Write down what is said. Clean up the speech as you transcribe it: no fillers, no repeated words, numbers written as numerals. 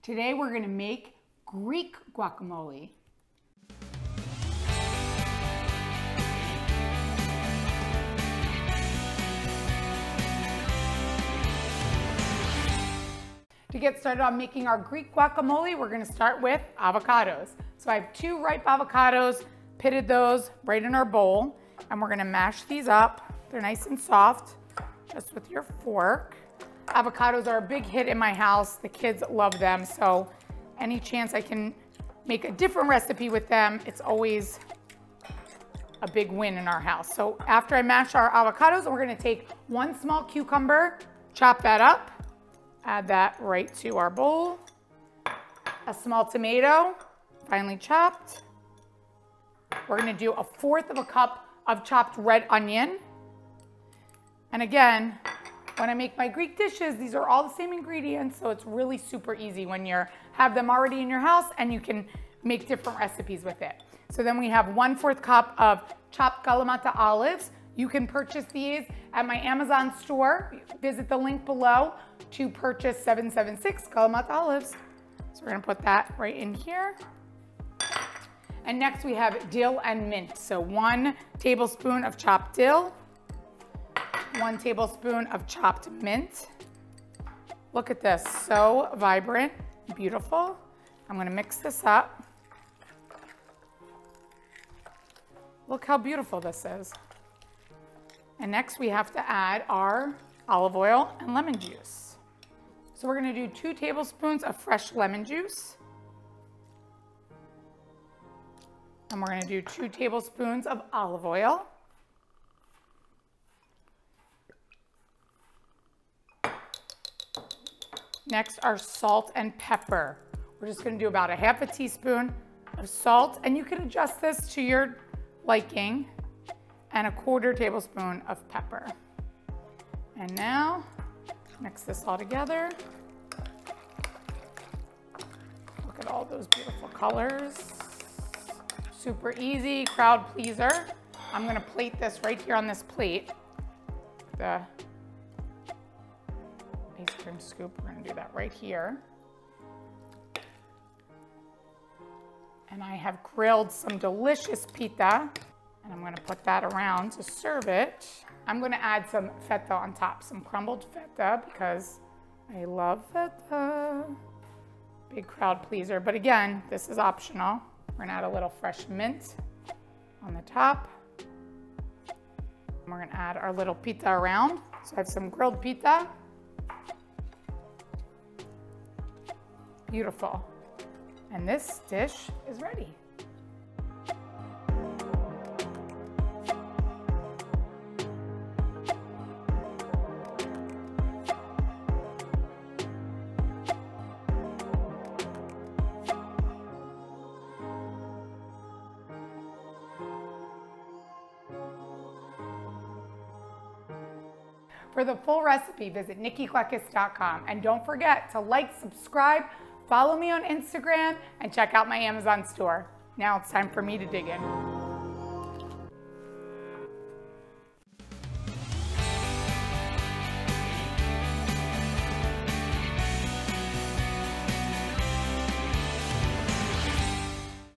Today we're gonna make Greek guacamole. To get started on making our Greek guacamole, we're gonna start with avocados. So I have 2 ripe avocados, pitted those right in our bowl, and we're gonna mash these up. They're nice and soft, just with your fork. Avocados are a big hit in my house. The kids love them, so any chance I can make a different recipe with them, it's always a big win in our house. So after I mash our avocados, we're gonna take 1 small cucumber, chop that up, add that right to our bowl. A small tomato, finely chopped. We're gonna do 1/4 cup of chopped red onion. And again, when I make my Greek dishes, these are all the same ingredients, so it's really super easy when you have them already in your house and you can make different recipes with it. So then we have 1/4 cup of chopped Kalamata olives. You can purchase these at my Amazon store. Visit the link below to purchase 776 Kalamata olives. So we're gonna put that right in here. And next we have dill and mint. So 1 tablespoon of chopped dill, 1 tablespoon of chopped mint. Look at this, so vibrant, beautiful. I'm gonna mix this up. Look how beautiful this is. And next we have to add our olive oil and lemon juice. So we're gonna do 2 tablespoons of fresh lemon juice. And we're gonna do 2 tablespoons of olive oil. Next, our salt and pepper. We're just gonna do about 1/2 teaspoon of salt, and you can adjust this to your liking, and 1/4 tablespoon of pepper. And now, mix this all together. Look at all those beautiful colors. Super easy, crowd pleaser. I'm gonna plate this right here on this plate. The ice cream scoop, we're gonna do that right here. And I have grilled some delicious pita, and I'm gonna put that around to serve it. I'm gonna add some feta on top, some crumbled feta, because I love feta. Big crowd pleaser, but again, this is optional. We're gonna add a little fresh mint on the top. And we're gonna add our little pita around. So I have some grilled pita. Beautiful. And this dish is ready. For the full recipe, visit nikkigleckis.com. And don't forget to like, subscribe, follow me on Instagram, and check out my Amazon store. Now it's time for me to dig in.